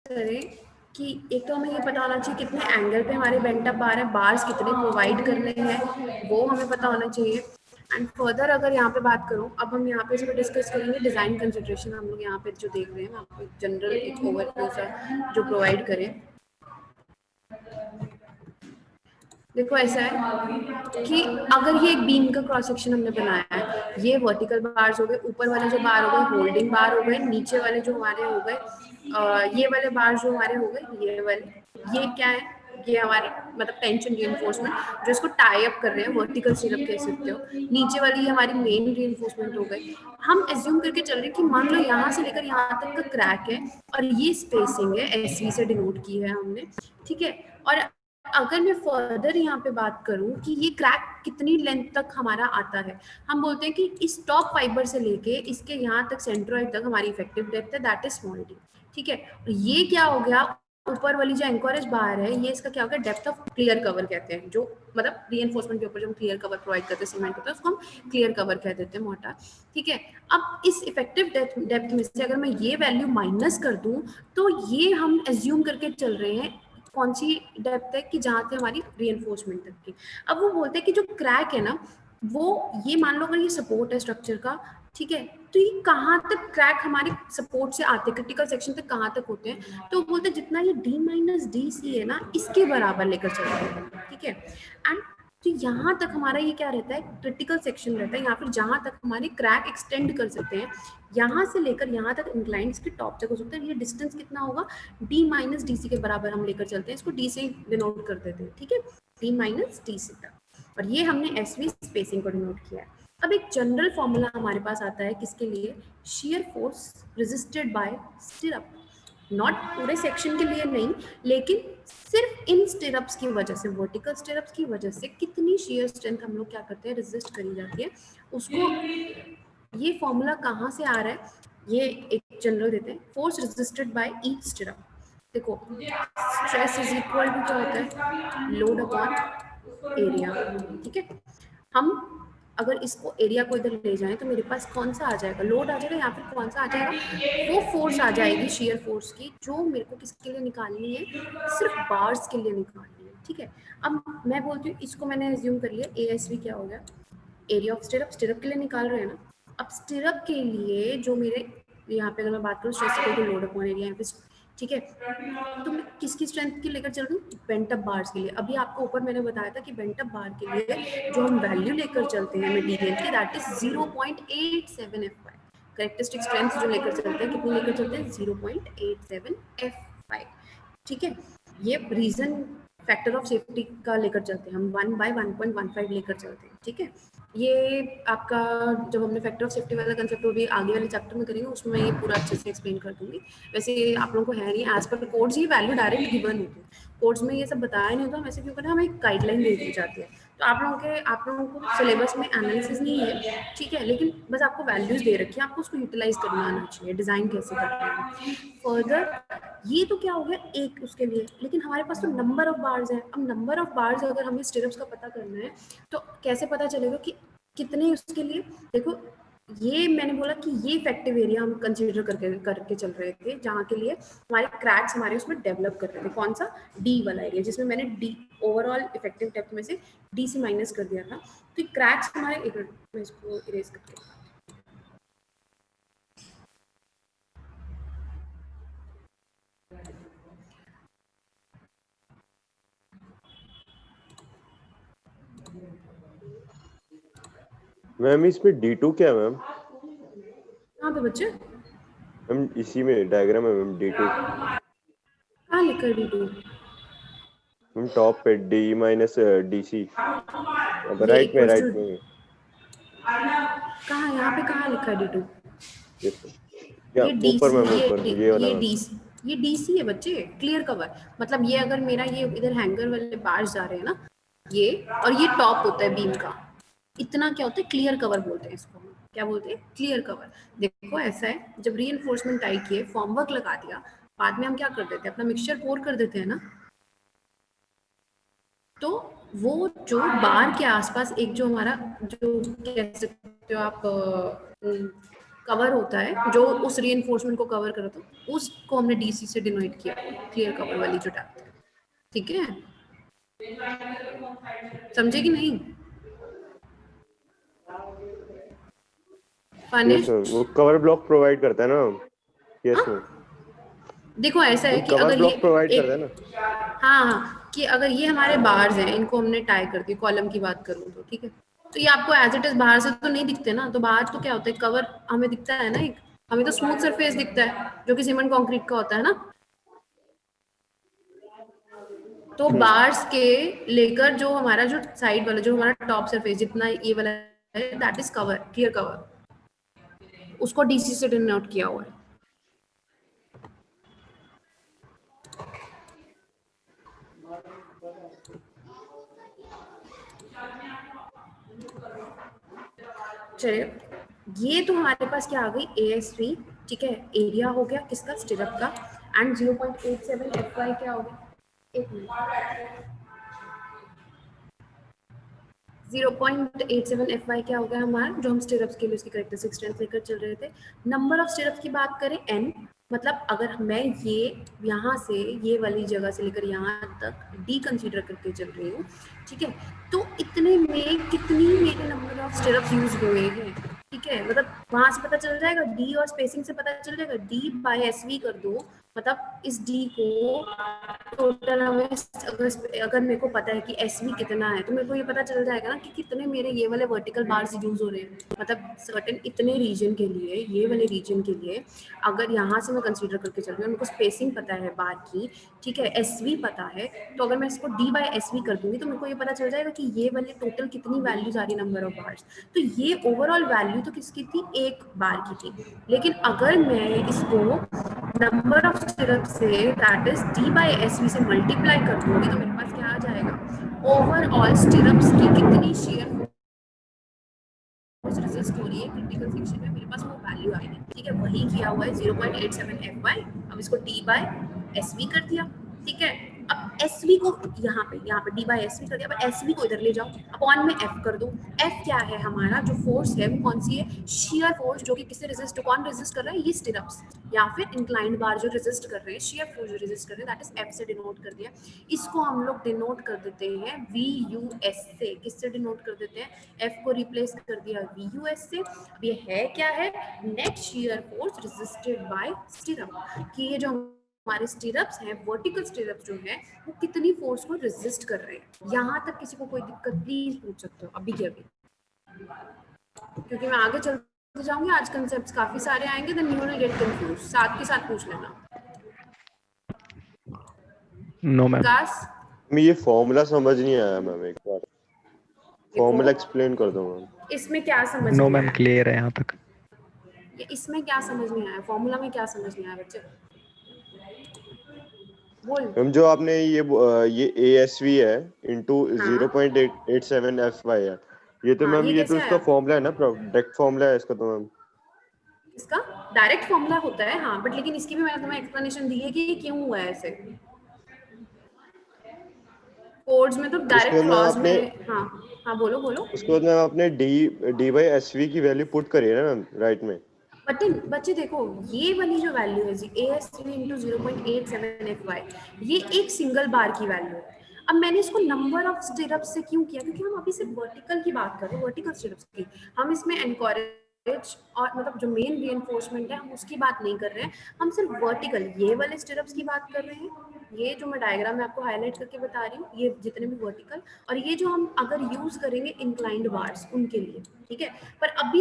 करें कि एक तो हमें ये पता होना चाहिए कितने एंगल पे हमारे बेंट अप बार है, बार्स कितने प्रोवाइड करने हैं वो हमें पता होना चाहिए। एंड फर्दर अगर यहाँ पे बात करूँ, अब हम यहाँ पे इसमें डिस्कस करेंगे डिज़ाइन कंसिडरेशन। हम लोग यहाँ पे जो देख रहे हैं आपको जनरल एक ओवरव्यू सा जो प्रोवाइड करें। देखो ऐसा है कि अगर ये एक बीम का क्रॉस सेक्शन हमने बनाया है, ये वर्टिकल बार्स हो गए, ऊपर वाले जो बार हो गए होल्डिंग बार हो गए, नीचे वाले जो हमारे हो गए ये वाले बार जो हमारे हो गए ये वाले, ये क्या है, ये हमारी मतलब टेंशन रीइंफोर्समेंट जो इसको टाई अप कर रहे हैं, वर्टिकल स्टिरअप कह सकते हो। नीचे वाली हमारी मेन रीइंफोर्समेंट हो गई। हम एज्यूम करके चल रहे हैं कि मान लो यहाँ से लेकर यहाँ तक का क्रैक है और ये स्पेसिंग है, एसवी से डिनोट की है हमने, ठीक है। और अगर मैं फर्दर यहाँ पे बात करूँ कि ये क्रैक कितनी लेंथ तक हमारा आता है, हम बोलते हैं कि इस टॉप फाइबर से लेके इसके यहाँ तक सेंट्रोइड तक हमारी इफेक्टिव डेप्थ है, दैट इज स्मॉल डी, ठीक है। ये क्या हो गया, ऊपर वाली जो एंकोरेज बार है ये इसका क्या हो गया, डेप्थ ऑफ क्लियर कवर कहते हैं, जो मतलब रीइंफोर्समेंट के ऊपर जो हम क्लियर कवर प्रोवाइड करते हैं सीमेंट होता है उसको हम क्लियर कवर कह देते हैं, मोटा, ठीक है। अब इस इफेक्टिव डेप्थ में से अगर मैं ये वैल्यू माइनस कर दूं तो ये हम एज्यूम करके चल रहे हैं कौन सी डेप्थ है कि जहाँ से हमारी रीइंफोर्समेंट तक की। अब वो बोलते हैं कि जो क्रैक है ना, वो ये मान लो अगर ये सपोर्ट है स्ट्रक्चर का, ठीक है, तो ये कहाँ तक क्रैक हमारे सपोर्ट से आते हैं, क्रिटिकल सेक्शन तक कहाँ तक होते हैं, तो बोलते हैं जितना ये डी माइनस डी सी है ना इसके बराबर लेकर चलते हैं, ठीक है। एंड तो यहाँ तक हमारा ये क्या रहता है, क्रिटिकल सेक्शन रहता है, या फिर जहाँ तक हमारे क्रैक एक्सटेंड कर सकते हैं, यहाँ से लेकर यहाँ तक इंक्लाइंड के टॉप तक हो सकता है। ये डिस्टेंस कितना होगा, डी माइनस डी सी के बराबर हम लेकर चलते हैं, इसको डी से डिनोट कर देते हैं, ठीक है, डी माइनस डी सी तक। और ये हमने एसवी स्पेसिंग को डिनोट किया है। अब एक जनरल फॉर्मूला हमारे पास आता है किसके लिए, shear force resisted by stirrup, not पूरे सेक्शन के लिए नहीं, लेकिन सिर्फ इन स्टिरअप्स की वजह से, वर्टिकल स्टिरअप्स की वजह से कितनी शियर स्ट्रेंथ हम लोग क्या करते हैं, रेजिस्ट करी जाती है उसको। ये फॉर्मूला कहाँ से आ रहा है, ये एक जनरल देते हैं, force resisted by each stirrup. देखो स्ट्रेस इज इक्वल टू क्या होता है, लोड अपॉन एरिया, ठीक है। हम अगर इसको एरिया को इधर ले जाएं तो मेरे पास कौन सा आ जाएगा, लोड आ जाएगा, या फिर कौन सा आ जाएगा, वो फोर्स आ जाएगी शियर फोर्स की, जो मेरे को किसके लिए निकालनी है, सिर्फ बार्स के लिए निकालनी है, ठीक है। अब मैं बोलती हूँ इसको मैंने एज्यूम कर लिया, एएसवी क्या हो गया, एरिया ऑफ स्टिरअप, स्टिरअप के लिए निकाल रहे हैं ना। अब स्टिरअप के लिए जो मेरे यहाँ पे अगर मैं बात करूँ stress equal to load upon area, यहाँ पे ठीक है, तो मैं किसकी स्ट्रेंथ की लेकर चल रही हूँ, बेंट अप बार्स के लिए। अभी आपको ऊपर मैंने बताया था कि बेंट अप बार के लिए जो हम वैल्यू लेकर चलते हैं मटेरियल की, that is 0.87 F5। Characteristic strength जो लेकर चलते हैं, कितनी लेकर चलते हैं, 0.87 F5, ठीक है। ये रीजन फैक्टर ऑफ सेफ्टी का लेकर चलते हैं हम 1/1.15 लेकर चलते हैं, ठीक है। ये आपका जब हमने फैक्टर ऑफ सेफ्टी वाला कंसेप्ट भी आगे वाले चैप्टर में करेंगे उसमें मैं ये पूरा अच्छे से एक्सप्लेन कर दूंगी। वैसे आप लोगों को है नहीं, एज पर कोड्स ये वैल्यू डायरेक्ट गिवन होती है, कोड्स में ये सब बताया नहीं होता, वैसे क्यों करना, हमें एक गाइडलाइन दे दी जाती है। तो आप लोगों को सिलेबस में एनालिसिस नहीं है, ठीक है, लेकिन बस आपको वैल्यूज दे रखी है, आपको उसको यूटिलाइज करना आना चाहिए, डिजाइन कैसे करना है। फर्दर ये तो क्या हो गया एक उसके लिए, लेकिन हमारे पास तो नंबर ऑफ बार्स है। अब नंबर ऑफ बार्स अगर हमें स्टिरअप्स का पता करना है तो कैसे पता चलेगा कि कितने उसके लिए। देखो ये मैंने बोला कि ये इफेक्टिव एरिया हम कंसीडर करके चल रहे थे, जहाँ के लिए हमारे क्रैक्स हमारे उसमें डेवलप कर रहे थे, कौन सा, डी वाला एरिया, जिसमें मैंने डी ओवरऑल इफेक्टिव डेप्थ में से डी से माइनस कर दिया था। तो क्रैक्स हमारे, एक मिनट मैं इसको इरेज करके, मैम इसमें D2 क्या है मैम? कहाँ पे बच्चे? मैम इसी में डायग्राम है मैम, D2 कहाँ लिखा है D2? मैम टॉप पे D माइनस DC, अब ये राइट इक्वल्स टू, में कहाँ, यहाँ पे कहाँ लिखा है D2? क्या ये ऊपर डीसी, मैम, ऊपर ये वाला मैम। ये डीसी है बच्चे, क्लियर कवर। मतलब ये अगर मेरा ये इधर हैंगर वाले बार्स जा रहे हैं ना, ये और ये टॉप होता है बीम का, इतना क्या होता है, क्लियर कवर बोलते हैं इसको। क्या बोलते हैं, क्लियर कवर। देखो ऐसा है, जब रीइंफोर्समेंट टाई किए, फॉर्मवर्क लगा दिया, बाद में हम क्या कर देते हैं, अपना मिक्सचर पोर कर देते हैं ना, तो वो जो बार के आसपास एक जो हमारा जो कह सकते हो आप कवर होता है जो उस रीइंफोर्समेंट को कवर करता है, उसको हमने डीसी से डिनोट किया, क्लियर कवर वाली जो टैग है, ठीक है, समझे कि नहीं? यस फानिश, मैम, वो कवर ब्लॉक प्रोवाइड करता है ना। यस मैम, देखो ऐसा है कि कवर अगर ये ब्लॉक प्रोवाइड करता है एक, ना। हाँ कि अगर ये हमारे बार्स हैं, इनको हमने टाई कर दिया, कॉलम की बात करूँ तो ठीक है, तो ये आपको एज इट इज बाहर से तो नहीं दिखते ना, तो बाहर तो क्या होता है, कवर हमें दिखता है ना, एक हमें तो स्मूथ सरफेस दिखता है जो कि सीमेंट कंक्रीट का होता है ना, तो बार्स के लेकर जो हमारा जो साइड वाला जो हमारा टॉप सरफेस जितना ये वाला है, that is cover, clear cover, उसको डीसी से डिनोट किया हुआ है। चलिए, ये तो हमारे पास क्या आ गई, ASV, ठीक है, एरिया हो गया किसका, स्टिरअप का, एंड 0.87 FY क्या हो गया, एक मिनट, 0.87 FY क्या हो गया हमारा, जो हम स्टिरअप्स के लिए उसकी करेक्टरिस्टिक स्ट्रेंथ लेकर चल रहे थे। नंबर ऑफ स्टिरअप्स की बात करें n, मतलब अगर मैं ये यहाँ से ये वाली जगह से लेकर यहाँ तक d कंसीडर करके चल रही हूँ, ठीक है, तो इतने में कितनी मेरे नंबर ऑफ स्टिरअप्स यूज हुए हैं, ठीक है, मतलब वहां से पता चल जाएगा, d और स्पेसिंग से पता चल जाएगा, d बाय SV कर दो, मतलब इस d को टोटल हमें अगर मेरे को पता है कि SV कितना है, तो मेरे को ये पता चल जाएगा ना कि कितने मेरे ये वाले वर्टिकल बार्स यूज हो रहे हैं, मतलब सर्टेन इतने रीजन के लिए, ये वाले रीजन के लिए अगर यहाँ से मैं कंसीडर करके चल रही हूँ, मेरे को स्पेसिंग पता है बार की, ठीक है, SV पता है, तो अगर मैं इसको d बाय SV कर दूंगी तो मेरे को ये पता चल जाएगा कि ये वाले टोटल कितनी वैल्यूज आ रही नंबर ऑफ बार्स, तो ये ओवरऑल वैल्यू तो किसकी थी, एक बार की थी, लेकिन अगर मैं इसको नंबर ऑफ स्टिरअप से that is d by SV से मल्टीप्लाई कर दूंगी तो मेरे पास क्या आ जाएगा, ओवरऑल स्टिरअप्स की कितनी शेयर रेजिस्ट हो रही है क्रिटिकल सेक्शन में, मेरे पास वो वैल्यू आएगी, ठीक है, वही किया हुआ है 0.87 FY, अब इसको d बाय SV कर दिया, ठीक है, अब SV को यहाँ पे d बाय SV कर दिया, अब SV को इधर ले जाओ, अपॉन में F कर दो, F क्या है हमारा जो फोर्स है वो कौन सी है, शियर फोर्स, जो कि किससे रेजिस्ट, कौन रेजिस्ट कर रहा है, ये स्टिरअप्स या फिर इंक्लाइंड बार जो रेजिस्ट कर रहे हैं, शियर फोर्स जो रेजिस्ट कर रहे हैं, दैट इज F से डिनोट कर दिया, इसको हम लोग डिनोट कर देते हैं VUS से, किससे डिनोट कर देते हैं, F को रिप्लेस कर दिया VUS से, अब ये है क्या है, net shear force resisted by stirrup, कि ये जो हमारे स्टिरअप्स हैं, वर्टिकल स्टिरअप्स जो हैं, वो कितनी फोर्स को रेजिस्ट कर रहे हैं, यहाँ तक किसी को कोई दिक्कत प्लीज पूछ सकते हो अभी के अभी, क्योंकि मैं आगे चलते जाऊंगी, आज कंसेप्ट्स काफी सारे आएंगे, then you will get confuse, साथ के साथ पूछ लेना। नो मैम, विकास, मैं ये फॉर्मूला समझ नहीं आया मैम, एक बार फॉर्मूला एक्सप्लेन कर दो मैम। इसमें क्या समझ नो नहीं मैम, आया, क्लियर है यहाँ तक। इसमें क्या समझ नहीं आया, फॉर्मूला में क्या समझ नहीं आया बच्चे, बोल। मैम जो आपने ये ASV है इंटू हाँ 0.87 FY है, ये तो हाँ, मैम ये ये तो कैसे इसका आया, फॉर्मूला है ना, डायरेक्ट फॉर्मूला है इसका तो मैम। इसका डायरेक्ट फॉर्मूला होता है हाँ, बट लेकिन इसकी भी मैंने तुम्हें एक्सप्लेनेशन दी है कि ये क्यों हुआ है ऐसे, कोड्स में तो उसके डायरेक्ट बाद मैम क्लॉज आपने में, हाँ हाँ बोलो बोलो। उसके बाद मैम आपने D बाई SV की वैल्यू पुट करी है ना मैम, राइट में। बट बच्चे देखो, ये वाली जो वैल्यू है ASV इंटू 0.87 FY, ये एक सिंगल बार की वैल्यू है, अब मैंने इसको नंबर ऑफ स्टिरअप्स से क्यों किया, क्योंकि हम अभी सिर्फ वर्टिकल की बात कर रहे हैं, वर्टिकल स्टिरअप्स की, हम इसमें एनकरेज और मतलब जो मेन रीइंफोर्समेंट है हम उसकी बात नहीं कर रहे हैं, हम सिर्फ वर्टिकल ये वाले स्टिरअप्स की बात कर रहे हैं, ये जो मैं डायग्राम में आपको हाईलाइट करके बता रही हूँ, ये जितने भी वर्टिकल, और ये जो हम अगर यूज करेंगे इंक्लाइंड बार्स उनके लिए, ठीक है, पर अभी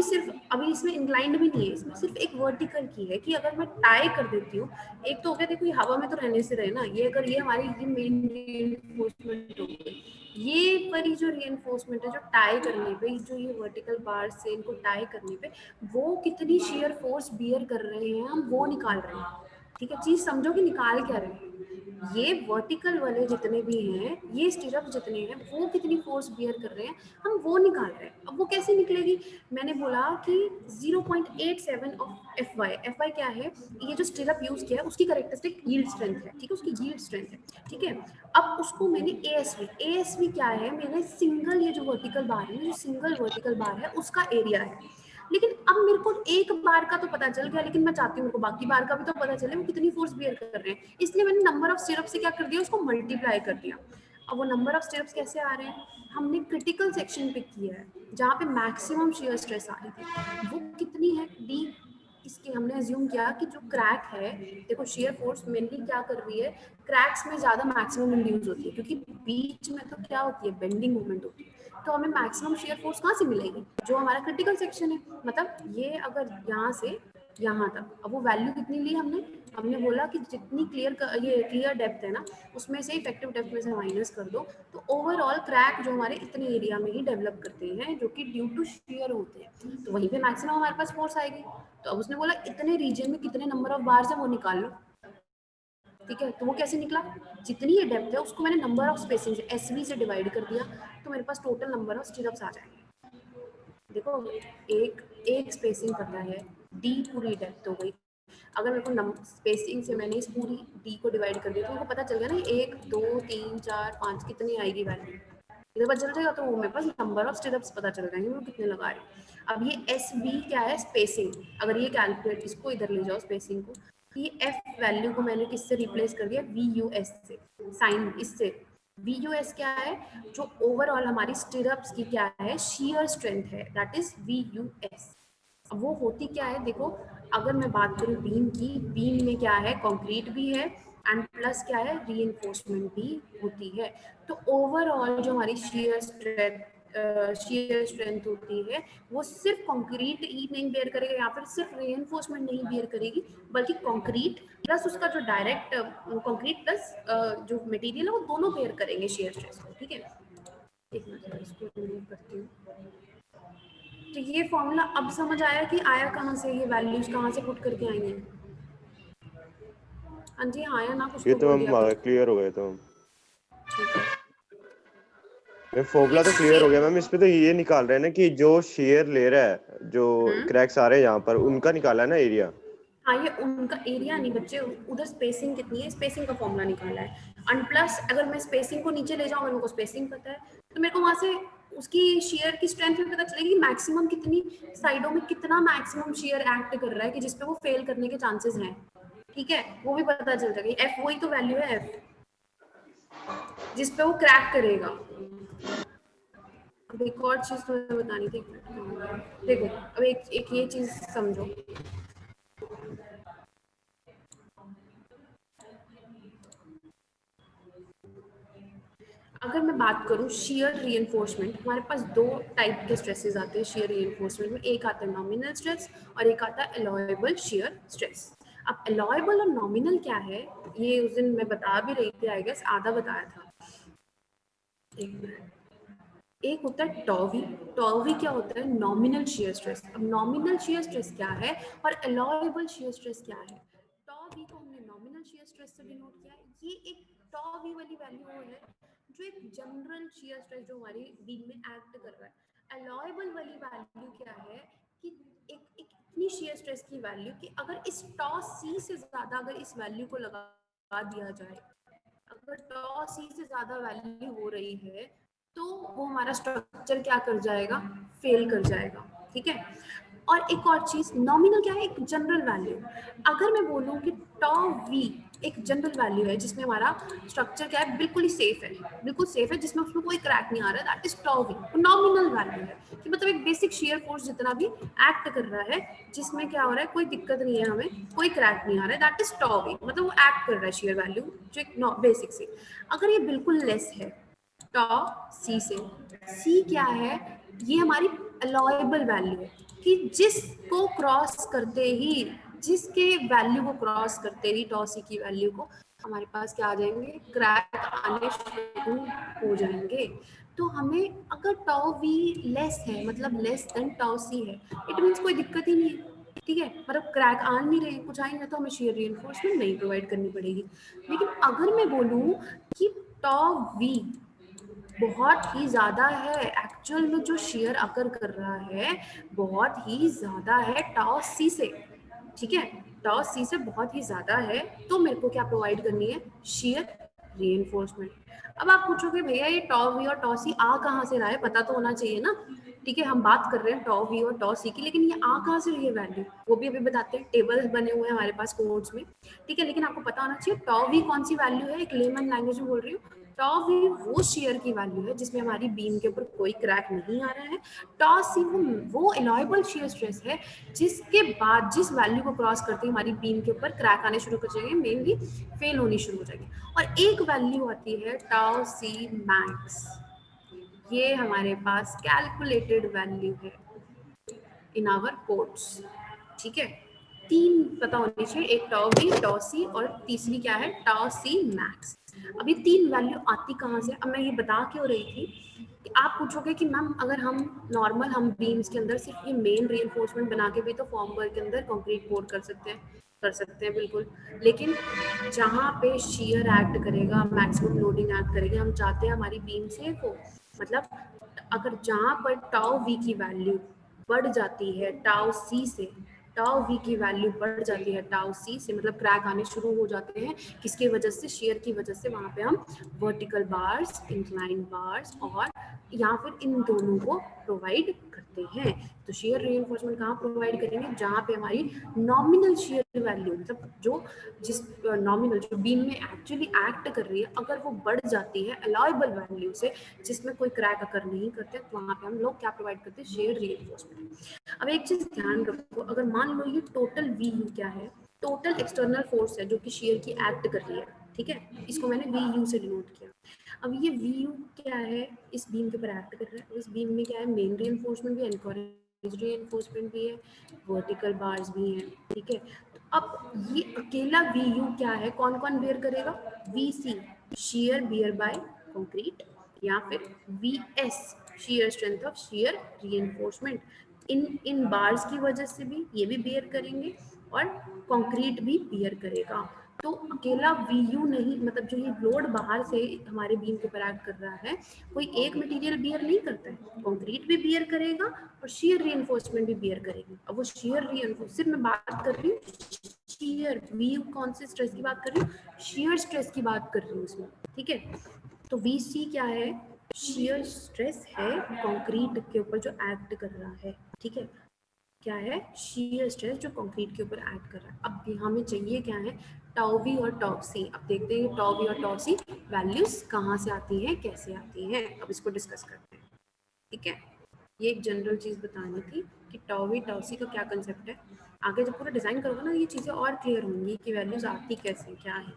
इसमें इंक्लाइंड भी नहीं है, इसमें सिर्फ एक वर्टिकल की है, कि अगर मैं टाई कर देती हूँ, एक तो हो गया देखो ये हवा में तो रहने से रहे ना, ये अगर ये हमारी ये मेन रीइंफोर्समेंट हो गई, ये वाली जो रीइंफोर्समेंट है जो टाई करने पे, जो ये वर्टिकल बार से इनको टाई करने पे वो कितनी शेयर फोर्स बियर कर रहे हैं, हम वो निकाल रहे हैं, ठीक है, चीज समझो कि निकाल क्या रहे हैं, ये वर्टिकल वाले जितने भी हैं, ये स्टिरअप जितने हैं, वो कितनी फोर्स बियर कर रहे हैं, हम वो निकाल रहे हैं, अब वो कैसे निकलेगी, मैंने बोला कि 0.87 ऑफ FY क्या है, ये जो स्टिरअप यूज किया है उसकी करेक्टरिस्टिक यील्ड स्ट्रेंथ है, ठीक है, उसकी यील्ड स्ट्रेंथ है, ठीक है, अब उसको मैंने ASV क्या है, मैंने सिंगल ये जो वर्टिकल बार है, जो सिंगल वर्टिकल बार है उसका एरिया है, लेकिन अब मेरे को एक बार का तो पता चल गया, लेकिन मैं चाहती हूँ मेरे को बाकी बार का भी तो पता चले वो कितनी फोर्स बियर कर रहे हैं, इसलिए मैंने नंबर ऑफ स्टिरअप से क्या कर दिया, उसको मल्टीप्लाई कर दिया। अब वो नंबर ऑफ स्टिरअप्स कैसे आ रहे हैं, हमने क्रिटिकल सेक्शन पिक किया है जहाँ पे मैक्सिमम शियर स्ट्रेस आ रही थी, वो कितनी है, डी। इसके हमने अज्यूम किया कि जो क्रैक है, देखो शेयर फोर्स मेनली क्या कर रही है, क्रैक्स में ज्यादा मैक्सिमम इंड्यूस होती है, क्योंकि बीच में तो क्या होती है, बेंडिंग मूवमेंट होती है, तो हमें मैक्सिमम शेयर फोर्स कहाँ से मिलेगी, जो हमारा क्रिटिकल सेक्शन है, मतलब ये अगर यहाँ से यहाँ तक। अब वो वैल्यू कितनी ली हमने बोला कि जितनी क्लियर डेप्थ है ना, उसमें से इफेक्टिव डेप्थ में से माइनस कर दो, तो ओवरऑल क्रैक जो हमारे इतने एरिया में ही डेवलप करते हैं, जो कि ड्यू टू शेयर होते हैं, तो वहीं पे मैक्सिमम हमारे पास फोर्स आएगी। तो अब उसने बोला इतने रीजन में कितने नंबर ऑफ बार्स है वो निकाल लो, ठीक है। तो वो कैसे निकला, जितनी ये डेप्थ है उसको मैंने नंबर ऑफ स्पेसिंग से SV से डिवाइड कर दिया, तो मेरे पास टोटल नंबर ऑफ स्टिरअप्स आ जाएंगे। देखो एक स्पेसिंग पता है, D पूरी डेप्थ हो गई, अगर मेरे को स्पेसिंग से मैंने इस पूरी D को डिवाइड कर दिया तो मेरे को पता चल गया ना 1 2 3 4 5 कितनी आएगी वैल्यू, इधर पता चल जाएगा, तो वो मेरे पास नंबर ऑफ स्टिरअप्स पता चल जाएंगे वो कितने लगा रहे हैं। अब ये SV क्या है, स्पेसिंग, अगर ये कैलकुलेट, इसको इधर ले जाओ स्पेसिंग को, ये F वैल्यू को मैंने किससे रिप्लेस कर दिया, VUS से, साइन इससे। VUS क्या है, जो ओवरऑल हमारी स्टिरअप्स की क्या है, शियर स्ट्रेंथ है, दैट इज VUS। अब वो होती क्या है, देखो अगर मैं बात करूं बीम की, बीम में क्या है, कंक्रीट भी है एंड प्लस क्या है, रीइंफोर्समेंट भी होती है। तो ओवरऑल जो हमारी शियर स्ट्रेंथ होती है, वो सिर्फ कंक्रीट ही नहीं बेयर करेगा, या फिर सिर्फ रीइंफोर्समेंट नहीं बेयर करेगी, बल्कि कंक्रीट प्लस उसका जो डायरेक्ट कंक्रीट प्लस जो मटेरियल है, वो दोनों बेयर करेंगे शेयर स्ट्रेस को, ठीक है। एक मिनट इसको रिमूव करती हूँ। तो ये फॉर्मूला अब समझ आया कि आया कहाँ से, ये वैल्यूज कहाँ से पुट करके आई हैं। हाँ जी, हाँ या ना कुछ ये तो तो बोल हम दिया। क्लियर हो गए, तो हम ठीक है। ये फॉर्मूला तो क्लियर हो गया मैम। इसमें तो ये निकाल रहे हैं ना कि जो शेयर ले रहा है, जो क्रैक्स आ रहे हैं यहाँ पर, उनका निकाला है ना एरिया। हाँ, ये उनका एरिया नहीं बच्चे, उधर स्पेसिंग कितनी है, स्पेसिंग का फॉर्मूला निकाला है। एंड प्लस अगर मैं स्पेसिंग को नीचे ले जाऊँ, मेरे को स्पेसिंग पता है, तो मेरे को वहाँ से उसकी शेयर की स्ट्रेंथ में पता चलेगी मैक्सिमम कितनी साइडों में कितना मैक्सिमम शेयर एक्ट कर रहा है कि जिसपे वो फेल करने के चांसेस हैं, ठीक है, वो भी पता चल जाएगा। F वही तो वैल्यू है, F जिसपे वो क्रैक करेगा। अब एक और चीज तुम्हें बतानी थी, देखो अब एक ये चीज समझो, अगर मैं बात करूं शियर रीइंफोर्समेंट, हमारे पास दो टाइप के स्ट्रेसेस आते हैं शियर रीइंफोर्समेंट में, एक आता है नॉमिनल स्ट्रेस और एक आता है एलॉयबल शियर स्ट्रेस। अब एलॉयबल और नॉमिनल क्या है, ये उस दिन मैं बता भी रही थी, आई गेस आधा बताया था। एक मिनट, एक होता है टॉवी, टॉवी क्या होता है, नॉमिनल शियर स्ट्रेस। अब नॉमिनल शियर स्ट्रेस क्या है और एलॉयबल शियर स्ट्रेस क्या है। टॉवी को हमने नॉमिनल शियर स्ट्रेस से डिनोट किया है, ये एक टॉवी वाली वैल्यू है जो एक जनरल शियर स्ट्रेस जो हमारी बीम में एक्ट कर रहा है। एलॉयबल वाली वैल्यू क्या है कि एक इतनी शियर स्ट्रेस की वैल्यू कि अगर इस टॉ सी से ज्यादा अगर इस वैल्यू को लगा दिया जाए, अगर टॉ सी से ज्यादा वैल्यू हो रही है तो वो हमारा स्ट्रक्चर क्या कर जाएगा, फेल कर जाएगा, ठीक है। और एक और चीज, नॉमिनल क्या है, एक जनरल वैल्यू। अगर मैं बोलूं कि टॉ वी एक जनरल वैल्यू है जिसमें हमारा स्ट्रक्चर क्या है, बिल्कुल ही सेफ है, बिल्कुल सेफ है, जिसमें उसमें कोई क्रैक नहीं आ रहा है, that is tau V. Nominal value है कि मतलब एक बेसिक शियर फोर्स जितना भी एक्ट कर रहा है, जिसमें क्या हो रहा है, कोई दिक्कत नहीं है, हमें कोई क्रैक नहीं आ रहा है, दैट इज टॉ वी, मतलब वो एक्ट कर रहा है शियर वैल्यू जो एक बेसिक से। अगर ये बिल्कुल लेस है टॉ सी से, सी क्या है, ये हमारी अलॉयबल वैल्यू है कि जिसको क्रॉस करते ही, जिसके वैल्यू को क्रॉस करते ही टॉ सी की वैल्यू को हमारे पास क्या आ जाएंगे, क्रैक आने शुरू हो जाएंगे। तो हमें अगर टॉ वी लेस है, मतलब लेस देन टॉ सी है, इट मीन्स कोई दिक्कत ही नहीं है, ठीक है, मतलब क्रैक आ नहीं रहे, कुछ आ नहीं रहा, तो हमें शेयर रीइंफोर्समेंट नहीं प्रोवाइड करनी पड़ेगी। लेकिन अगर मैं बोलूँ कि टॉ वी बहुत ही ज्यादा है, एक्चुअल में जो शेयर अकर कर रहा है बहुत ही ज्यादा है टॉ सी से, ठीक है, टॉ सी से बहुत ही ज्यादा है, तो मेरे को क्या प्रोवाइड करनी है, शेयर रीइंफोर्समेंट। अब आप पूछोगे भैया ये टॉ वी और टॉ सी आ कहाँ से रहा है, पता तो होना चाहिए ना। ठीक है, हम बात कर रहे हैं टॉ वी और टॉ सी की, लेकिन ये आ कहाँ से रही है वैल्यू, वो भी अभी बताते हैं। टेबल्स बने हुए हैं हमारे पास कोड्स में, ठीक है, लेकिन आपको पता होना चाहिए टॉ वी कौन सी वैल्यू है। एक लेमन लैंग्वेज में बोल रही हूँ, टॉ वी वो शेयर की वैल्यू है जिसमें हमारी बीम के ऊपर कोई क्रैक नहीं आ रहा है। टॉ सी वो एलॉयबल शेयर स्ट्रेस है जिसके बाद जिस वैल्यू को क्रॉस करते ही हमारी बीम के ऊपर क्रैक आने शुरू कर जाएंगे, मेनली फेल होनी शुरू हो जाएगी। और एक वैल्यू आती है टाउ सी मैक्स, ये हमारे पास कैलकुलेटेड वैल्यू है इन आवर कोड्स, ठीक है। तीन पता होनी चाहिए, एक टॉ वी, टॉ सी और तीसरी क्या है, टॉ सी मैक्स। अभी तीन वैल्यू आती कहाँ से, अब मैं ये बता क्यों रही थी कि आप पूछोगे कि मैम अगर हम नॉर्मल हम बीम्स के अंदर सिर्फ ये मेन रीइंफोर्समेंट बना के भी तो फॉर्म वर्क के अंदर कंक्रीट पोर कर सकते हैं बिल्कुल, लेकिन जहाँ पे शियर एक्ट करेगा, मैक्सिमम लोडिंग एक्ट करेगा, हम चाहते हैं हमारी बीम से वो, मतलब अगर जहाँ पर टाउ वी की वैल्यू बढ़ जाती है टाउ सी से, टाउ वी की वैल्यू बढ़ जाती है टाउ सी से, मतलब क्रैक आने शुरू हो जाते हैं, किसकी वजह से, शेयर की वजह से, वहाँ पे हम वर्टिकल बार्स, इंक्लाइन बार्स और या फिर इन दोनों को प्रोवाइड करते हैं। तो शेयर रीइंफोर्समेंट कहाँ प्रोवाइड करेंगे, जहाँ पे हमारी नॉमिनल शेयर वैल्यू, मतलब जो जिस नॉमिनल जो बीम में एक्चुअली एक्ट कर रही है, अगर वो बढ़ जाती है अलाउएबल वैल्यू से जिसमें कोई क्रैक अकर नहीं करते, तो वहाँ पे हम लोग क्या प्रोवाइड करते हैं, शेयर रीइंफोर्समेंट। अब एक चीज ध्यान रखो, अगर मान लो ये टोटल वी यू क्या है, टोटल एक्सटर्नल फोर्स है जो कि शेयर की एक्ट कर रही है, ठीक है, इसको मैंने वी यू से डिनोट किया। अब ये वी यू क्या है, इस बीम के ऊपर एक्ट कर रहा है, इस बीम में क्या है, मेन रीइंफोर्समेंट भी है, एनकरेज रीइंफोर्समेंट भी है, वर्टिकल बार्स भी हैं, ठीक है। तो अब ये अकेला वी यू क्या है, कौन कौन बेयर करेगा, V C shear bear by concrete, या फिर V S shear strength of shear reinforcement, इन बार्स की वजह से भी ये भी बियर करेंगे और कंक्रीट भी बियर करेगा। तो अकेला वी यू नहीं, मतलब जो ये लोड बाहर से हमारे बीम के ऊपर एक्ट कर रहा है, कोई एक मटेरियल बियर नहीं करता है, कंक्रीट भी बियर करेगा और शेयर रीइंफोर्समेंट भी बियर करेगी। अब वो शेयर रीइंफोर्स, सिर्फ मैं बात कर रही हूँ शेयर, वी यू कौन से स्ट्रेस की बात कर रही हूँ, शेयर स्ट्रेस की बात कर रही हूँ इसमें, ठीक है। तो वी सी क्या है, शेयर स्ट्रेस है कंक्रीट के ऊपर जो एक्ट कर रहा है, ठीक है, क्या है, शेयर स्ट्रेस जो कंक्रीट के ऊपर एक्ट कर रहा है। अब हमें चाहिए क्या है, टाउ वी और टाउ सी। अब देखते हैं टाउ वी और टाउ सी वैल्यूज कहाँ से आती हैं, कैसे आती हैं, अब इसको डिस्कस करते हैं, ठीक है। ये एक जनरल चीज़ बतानी थी कि टाउ वी टाउ सी का क्या कंसेप्ट है। आगे जब पूरा डिजाइन करोगे ना, ये चीज़ें और क्लियर होंगी कि वैल्यूज आती कैसे क्या है।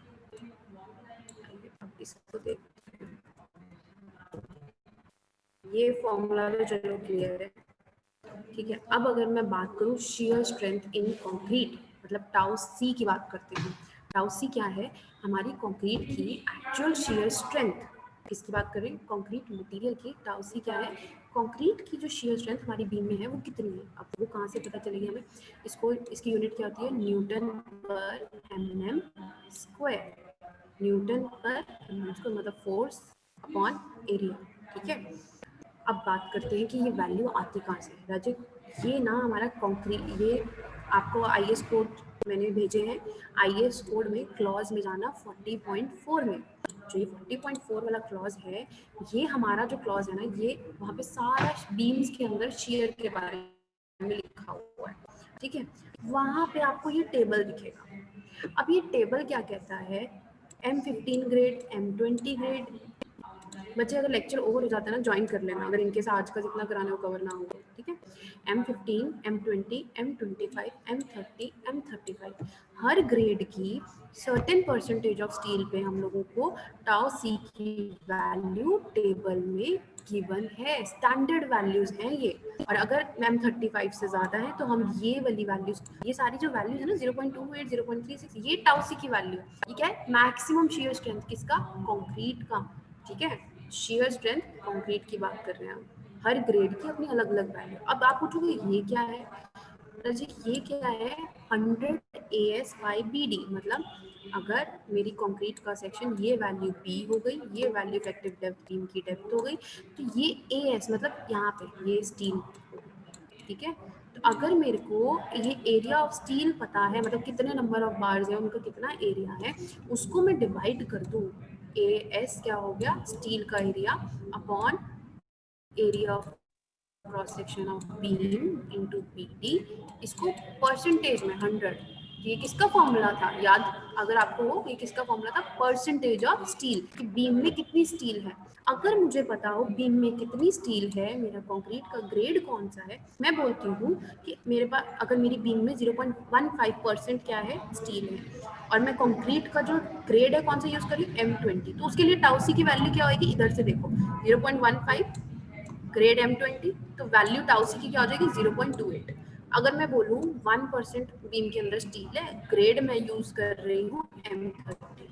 अब इसको देखते हैं, ये फॉर्मूला तो चलो क्लियर है, ठीक है। अब अगर मैं बात करूँ शेयर स्ट्रेंथ इन कंक्रीट, मतलब टाउ सी की बात करते हैं। टाउ सी क्या है, हमारी कंक्रीट की एक्चुअल शेयर स्ट्रेंथ, किसकी बात करें, कंक्रीट मटेरियल की। टाउ सी क्या है, कंक्रीट की जो शेयर स्ट्रेंथ हमारी बीम में है वो कितनी है। अब वो कहाँ से पता चलेगी हमें, इसको, इसकी यूनिट क्या होती है, न्यूटन पर एम स्क्वायर, न्यूटन पर एम स्क्वायर, मतलब फोर्स अपॉन एरिया, ठीक है। अब बात करते हैं कि ये वैल्यू आती कहाँ से, राजिक, ये ना हमारा कंक्रीट, ये आपको आईएस कोड मैंने भेजे हैं, आईएस कोड में क्लॉज में जाना 40.4 में, जो ये 40.4 वाला क्लॉज है, ये हमारा जो क्लॉज है ना, ये वहाँ पे सारा बीम्स के अंदर शेयर के बारे में लिखा हुआ है, ठीक है। वहाँ पे आपको ये टेबल दिखेगा। अब ये टेबल क्या कहता है, M15 ग्रेड, M20 ग्रेड। बच्चे अगर लेक्चर ओवर हो जाता है ना, ज्वाइन कर लेना, अगर इनकेस आज का जितना कराना हो कवर ना हो, ठीक है। M15, M20, M25, M30, M35, हर ग्रेड की सर्टेन परसेंटेज ऑफ स्टील पे हम लोगों को टाउ सी की वैल्यू टेबल में गिवन है, स्टैंडर्ड वैल्यूज हैं ये। और अगर M35 से ज्यादा है तो हम ये वाली वैल्यूज, ये सारी जो वैल्यूज है ना 0.28, 0.36, ये टाउ सी की वैल्यू है। ये क्या है, मैक्सिमम शेयर स्ट्रेंथ किसका, कंक्रीट का, ठीक है। शेयर स्ट्रेंथ कंक्रीट की बात कर रहे हैं हम, हर ग्रेड की अपनी अलग अलग वैल्यू। अब आप पूछोगे ये क्या है, जी ये क्या है, 100 AS/BD, मतलब अगर मेरी कंक्रीट का सेक्शन ये वैल्यू B हो गई, ये वैल्यू इफेक्टिव डेप्थ बीम की डेप्थ हो गई, तो ये AS मतलब यहाँ पे ये स्टील, ठीक है। तो अगर मेरे को ये एरिया ऑफ स्टील पता है, मतलब कितने नंबर ऑफ बार्स है, उनका कितना एरिया है, उसको मैं डिवाइड कर दूँ, AS क्या हो गया, स्टील का area upon area of cross section of beam into BD, इसको परसेंटेज में 100, ये किसका फॉर्मूला था याद अगर आपको हो, ये किसका फॉर्मूला था, परसेंटेज ऑफ स्टील, कि बीम में कितनी स्टील है। अगर मुझे पता हो बीम में कितनी स्टील है, मेरा कंक्रीट का ग्रेड कौन सा है, मैं बोलती हूँ कि मेरे पास अगर मेरी बीम में 0.15% क्या है, स्टील है, और मैं कंक्रीट का जो ग्रेड है कौन सा यूज करी, M20, तो उसके लिए टाउ सी की वैल्यू क्या होगी, इधर से देखो 0.15 ग्रेड M20, तो वैल्यू टाउ सी की क्या हो जाएगी 0.28। अगर मैं बोलूँ 1% बीम के अंदर स्टील है, ग्रेड मैं यूज कर रही हूँ M30,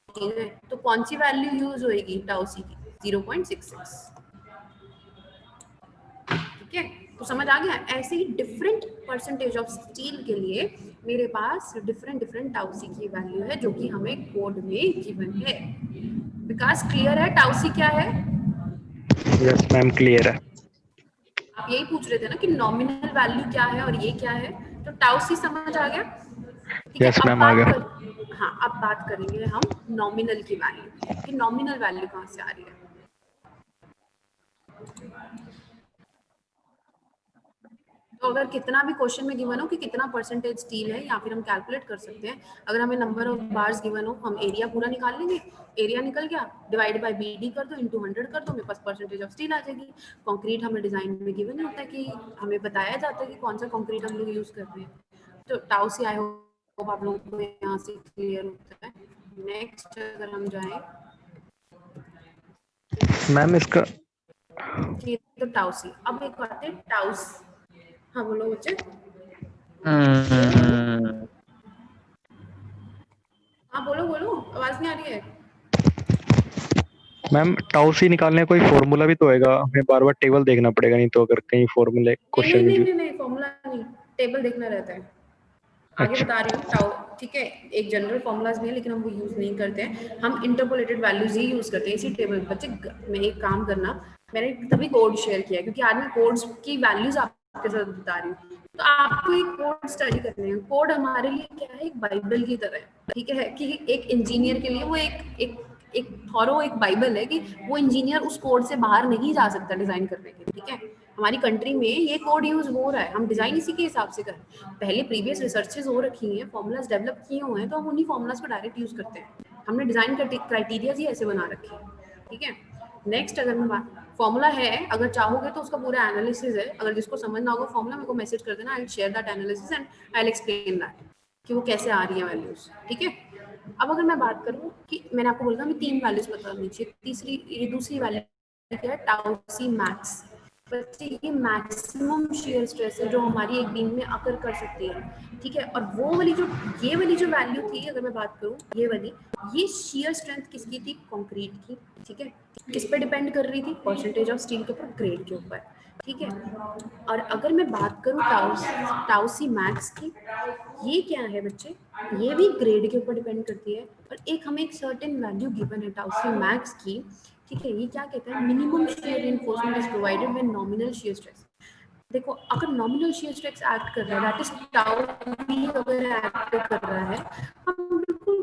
ठीक है, तो कौन सी वैल्यू यूज होएगी टाउ सी की 0.66, ठीक है, तो समझ आ गया। ऐसे ही डिफरेंट परसेंटेज ऑफ स्टील के लिए मेरे पास डिफरेंट टाउ सी की वैल्यू है जो कि हमें कोड में गिवन है। विकास क्लियर है टाउ सी क्या है? यस मैम क्लियर है। आप यही पूछ रहे थे ना कि नॉमिनल वैल्यू क्या है और ये क्या है, तो टाउ सी समझ आ गया, ठीक है। यस अब मैम आ बात गया। कर, हाँ अब बात करेंगे हम नॉमिनल की वैल्यू, कि नॉमिनल वैल्यू कहाँ से आ रही है। तो अगर कितना भी क्वेश्चन में गिवन हो कि कितना परसेंटेज स्टील है, या फिर हम कैलकुलेट कर सकते हैं, अगर हमें नंबर ऑफ बार्स गिवन हो, हम एरिया पूरा निकाल लेंगे, एरिया निकल गया, डिवाइड बाय BD कर दो, इनटू 100 कर दो, मेरे पास परसेंटेज ऑफ स्टील आ जाएगी। कंक्रीट हमें डिजाइन में गिवन नहीं होता कि हमें बताया जाता है कि कौन सा कंक्रीट हम लोग यूज कर रहे हैं। तो टाउ से आए हो आप लोगों को यहाँ से क्लियर होता है। नेक्स्ट अगर हम जाएं, मैम इसका ये तो टाउ सी, अब एक बात है टाउस, हाँ बोलो बच्चे, हाँ बोलो बोलो, आवाज नहीं आ रही है। मैम टाउ सी निकालने का कोई फॉर्मूला भी तो होएगा, हमें बार बार टेबल देखना पड़ेगा, नहीं तो अगर कहीं फॉर्मूले क्वेश्चन में नहीं फॉर्मूला नहीं, टेबल देखना रहता है। आगे अच्छा बता रही हूँ टाउ, ठीक है, एक जनरल फॉर्मूलाज भी है लेकिन हम वो यूज नहीं करते हैं, हम इंटरपोलेटेड वैल्यूज ही यूज करते हैं इसी टेबल। बच्चे मैं एक काम करना, मैंने तभी कोड शेयर किया क्योंकि आज मैं कोड्स की वैल्यूज आपके साथ बता रही हूँ, तो आपको एक कोड स्टडी करने हैं। कोड हमारे लिए क्या है, एक बाइबल की तरह है, ठीक है, कि एक इंजीनियर के लिए वो एक एक थॉरो एक बाइबल है, कि वो इंजीनियर उस कोड से बाहर नहीं जा सकता डिजाइन करने के, ठीक है। हमारी कंट्री में ये कोड यूज हो रहा है, हम डिजाइन इसी के हिसाब से करें, पहले प्रीवियस रिसर्चेज हो रखी हैं, फॉर्मूलाज डेवलप किए हुए हैं, तो हम उन्हीं फॉर्मूलाज को डायरेक्ट यूज करते हैं, हमने डिजाइन क्राइटेरिया ही ऐसे बना रखे हैं, ठीक है। नेक्स्ट अगर मैं बात, फॉर्मूला है, अगर चाहोगे तो उसका पूरा एनालिसिस है, अगर जिसको समझना होगा फॉर्मूला मेरे को मैसेज कर देना, I will share that analysis and I will explain that कि वो कैसे आ रही है वैल्यूज, ठीक है। अब अगर मैं बात करूँ कि मैंने आपको बोला मैं 3 वैल्यूज बतानी चाहिए, तीसरी ये दूसरी वैल्यू क्या है, टाउ सी मैक्स, बच्चे ये मैक्सिमम शेयर स्ट्रेस है जो हमारी एक बीम में अकर कर सकती है, ठीक है। और वो वाली जो ये वाली जो वैल्यू थी, अगर मैं बात करूँ ये वाली, ये शेयर स्ट्रेंथ किसकी थी, कंक्रीट की, ठीक है। किस पे डिपेंड कर रही थी, परसेंटेज ऑफ स्टील के ऊपर, ग्रेड के ऊपर, ठीक है। और अगर मैं बात करूँ टाउ सी मैक्स की, ये क्या है बच्चे, ये भी ग्रेड के ऊपर डिपेंड करती है, और एक हमें एक सर्टेन वैल्यू गिवन है टाउ सी मैक्स की, ठीक है। ये क्या कहता है, minimum share reinforcement is provided when nominal shear stress. देखो अगर नॉमिनल शेयर स्ट्रेस एक्ट कर रहा है, दैट इज टाउ बी अगर एक्ट कर रहा है, हम बिल्कुल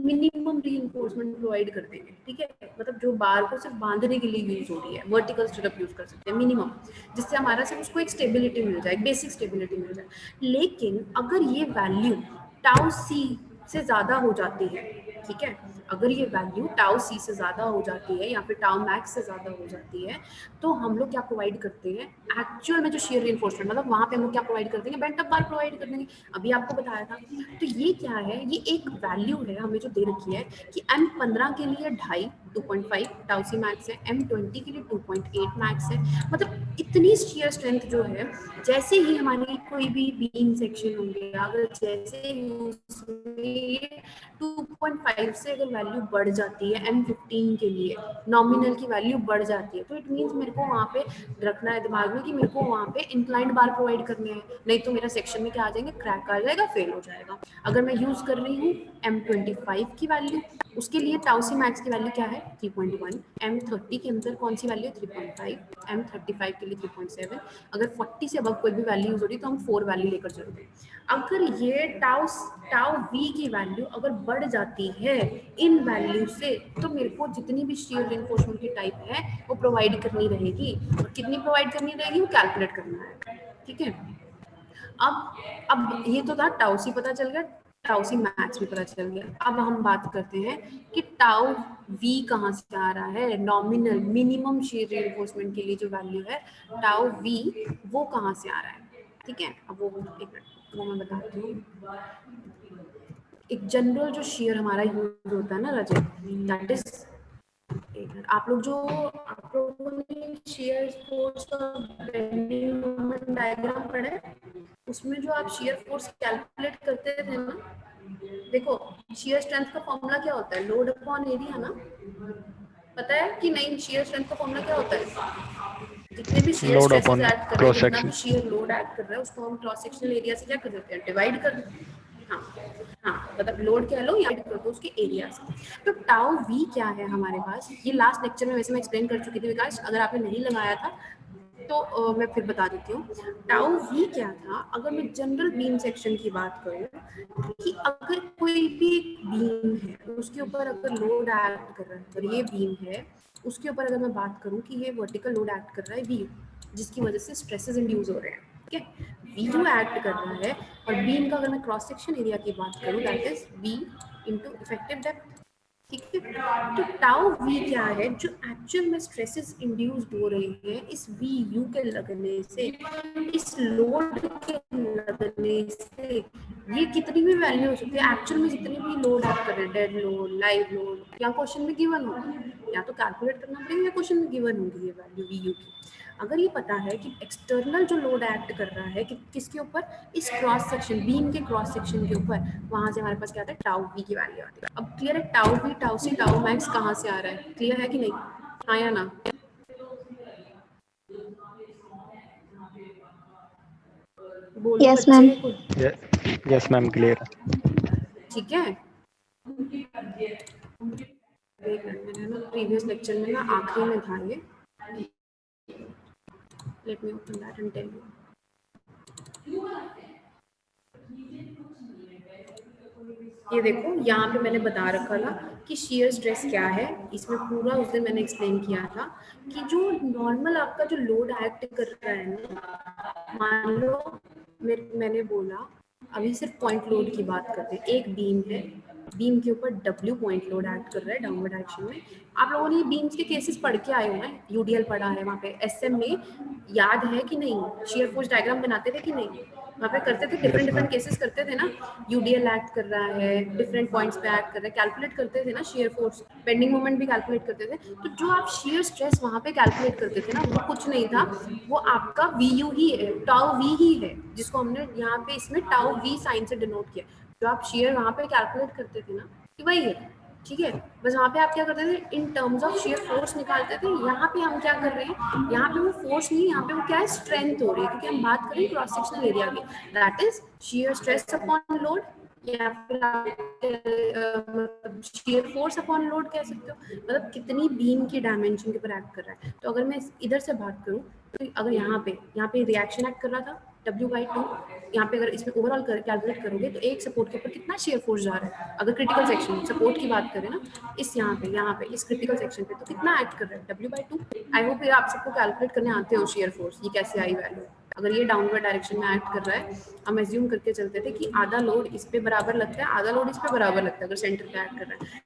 मिनिमम रिइंफोर्समेंट प्रोवाइड कर देंगे, ठीक है। मतलब जो बार को सिर्फ बांधने के लिए यूज हो रही है, वर्टिकल स्ट्रिप यूज कर सकते हैं मिनिमम, जिससे हमारा सिर्फ उसको एक स्टेबिलिटी मिल जाए, बेसिक स्टेबिलिटी मिल जाए। लेकिन अगर ये वैल्यू टाउ सी से ज्यादा हो जाती है, ठीक है, अगर ये वैल्यू टाउ सी से ज़्यादा हो जाती है या फिर टाउ मैक्स से ज़्यादा हो जाती है, तो हम लोग क्या प्रोवाइड करते हैं, एक्चुअल में जो शेयर रिइंफोर्समेंट, मतलब वहाँ पे हम लोग क्या प्रोवाइड कर देंगे, बेंट अप बार प्रोवाइड कर देंगे, अभी आपको बताया था। तो ये क्या है, ये एक वैल्यू है हमें जो दे रखी है कि M15 के लिए 2.5 टाउ सी मैक्स है, M20 के लिए 2.8 मैक्स है, मतलब इतनी शेयर स्ट्रेंथ जो है, जैसे ही हमारी कोई भी बीम सेक्शन होंगे, अगर जैसे ही उसमें 2.5 से अगर वैल्यू बढ़ जाती है M15 के लिए, नॉमिनल की वैल्यू बढ़ जाती है, तो इट मीन्स मेरे को वहाँ पे रखना है दिमाग में कि मेरे को वहाँ पे इंक्लाइंड बार प्रोवाइड करने हैं, नहीं तो मेरा सेक्शन में क्या आ जाएंगे, क्रैक आ जाएगा, फेल हो जाएगा। अगर मैं यूज कर रही हूँ M25 की वैल्यू, उसके लिए टाउ सी मैक्स की वैल्यू क्या है, है 3.1, M30 के अंदर कौन सी वैल्यू है 3.5, M35 के लिए 3.7, अगर 40 से अब कोई भी वैल्यूज हो रही तो हम 4 वैल्यू लेकर चलते हैं। अगर ये टाउ वी की वैल्यू अगर बढ़ जाती है इन वैल्यू से तो मेरे को जितनी भी शेयर रिइंफोर्समेंट की टाइप है वो प्रोवाइड करनी रहेगी, और कितनी प्रोवाइड करनी रहेगी वो कैलकुलेट करना है, ठीक है। अब ये तो था टाउ सी पता चल गया, टाउ सी मैथ्स में पता चल गया। अब हम बात करते हैं कि टाउ वी कहाँ से आ रहा है, नॉमिनल मिनिमम शेयर रिइंफोर्समेंट के लिए जो वैल्यू है टाउ वी वो कहाँ से आ रहा है, ठीक है। अब वो एक मिनट वो मैं बताती हूँ। एक जनरल जो शेयर हमारा यूज होता है ना रजत, दैट इज आप लोगों ने शेयर फोर्स और बेंडिंग मोमेंट डायग्राम पढ़ा है, उसमें जो आप शेयर फोर्स कैलकुलेट करते थे ना, देखो शेयर स्ट्रेंथ का फॉर्मूला क्या होता है, लोड अपॉन एरिया ना, पता है कि नहीं? शेयर स्ट्रेंथ का फॉर्मूला क्या होता है? जितने भी share load stresses upon add कर रहे हैं, क्रॉस जितना भी सेक्शन। शेयर लोड ऐड कर रहा है उसको हम क्रॉस सेक्शनल एरिया से क्या कर देते हैं, डिवाइड कर देते हैं। हाँ हाँ, मतलब लोड कह लो या कर दो उसके एरिया से। तो टाउ वी क्या है हमारे पास, ये लास्ट लेक्चर में वैसे मैं एक्सप्लेन कर चुकी थी विकास, अगर आपने नहीं लगाया था तो मैं फिर बता देती हूँ। टाउ वी क्या था, अगर मैं जनरल बीम सेक्शन की बात करूँ कि अगर कोई भी बीम है उसके ऊपर अगर लोड एक्ट कर रहा है, और ये बीम है उसके ऊपर अगर मैं बात करूँ कि ये वर्टिकल लोड एक्ट कर रहा है वी, जिसकी वजह से स्ट्रेसेस इंड्यूस हो रहे हैं, ठीक है। वी जो एक्ट कर रहा है, और बीम का अगर मैं क्रॉस सेक्शन एरिया की बात करूँ that is V into effective depth, ठीक है। तो टाउ वी क्या है, जो एक्चुअल में स्ट्रेसेस इंड्यूस्ड हो रही है इस वी यू के लगने से, इस लोड के लगने से, ये कितनी भी वैल्यू हो सकती है एक्चुअल में, जितनी भी लोड आप कर रहे हैं, डेड लोड, लाइव लोड, या क्वेश्चन में गिवन होगी, या तो कैलकुलेट करना पड़ेगा या क्वेश्चन में गिवन होगी ये वैल्यू वी यू की। अगर ये पता है कि एक्सटर्नल जो लोड एक्ट कर रहा है कि किसके ऊपर, इस क्रॉस सेक्शन बीम के क्रॉस सेक्शन के ऊपर, वहां से हमारे पास क्या आता है टाउ वी की वैल्यू आती है। अब क्लियर है tau V, tau C, tau max कहाँ से आ रहा है, क्लियर है कि नहीं, हाँ या ना? बोलो यस मैम। बच्चे कुछ, यस मैम, क्लियर है। ठीक है। एक मिनट, मैंने ना प्रीवियस लेक्चर में ना आखिरी में था ये, let me open that and tell you. ये देखो यहाँ पे मैंने बता रखा था कि शेयर स्ट्रेस क्या है, इसमें पूरा उस दिन मैंने एक्सप्लेन किया था कि जो नॉर्मल आपका जो लोड एक्ट कर रहा है ना, मान लो मैंने बोला अभी सिर्फ पॉइंट लोड की बात करते हैं, एक बीम है, बीम के ऊपर W पॉइंट लोड एक्ट कर रहा है डाउनवर्ड डायरेक्शन में। आप लोगों ने बीम्स के केसेस पढ़ के आए हो ना, यूडीएल पढ़ा है वहाँ पे, SM में याद है कि नहीं, शेयर फोर्स डायग्राम बनाते थे कि नहीं, वहाँ पे करते थे, different yes ma'am. Different cases करते थे ना, यूडीएल एक्ट कर रहा है, डिफरेंट पॉइंट्स पे एक्ट कर रहा है, कैलकुलेट करते थे ना शेयर फोर्स, बेंडिंग मोमेंट भी कैलकुलेट करते थे। तो जो आप शेयर स्ट्रेस वहाँ पे कैलकुलेट करते थे ना, वो कुछ नहीं था, वो आपका वी यू ही है, टाउ वी ही है, जिसको हमने यहाँ पे इसमें टाउ वी साइन से डिनोट किया। जो आप शेयर वहाँ पे कैलकुलेट करते थे ना, कि वही है, ठीक है। बस वहाँ पे आप क्या करते थे, in terms of shear force निकालते थे। यहाँ पे हम क्या कर रहे हैं, यहाँ पे वो फोर्स नहीं, यहाँ पे वो क्या है, स्ट्रेंथ हो रही है, क्योंकि हम बात करें क्रॉस सेक्शनल एरिया की, that is shear stress upon load, या फिर मतलब शेयर फोर्स अपॉन लोड कह सकते हो, मतलब कितनी बीम की डायमेंशन के ऊपर एक्ट कर रहा है। तो अगर मैं इधर से बात करूँ तो अगर यहाँ पे रिएक्शन एक्ट कर रहा था W/2, यहाँ पे अगर इसमें ओवरऑल कैलकुलेट करोगे तो एक सपोर्ट के ऊपर कितना शेयर फोर्स जा रहा है, अगर क्रिटिकल सेक्शन सपोर्ट की बात करें ना, इस यहाँ पे इस क्रिटिकल सेक्शन पे, तो कितना एक्ट कर रहा है W/2। आई होप आप सबको कैलकुलेट करने आते हो शेयर फोर्स, ये कैसे आई वैल्यू। अगर ये डाउनवर्ड डायरेक्शन में एक्ट कर रहा है, हम एज्यूम करके चलते थे कि आधा लोड इस पे बराबर लगता है, आधा लोड इस पे बराबर लगता है, अगर सेंटर पे एक्ट कर रहा है,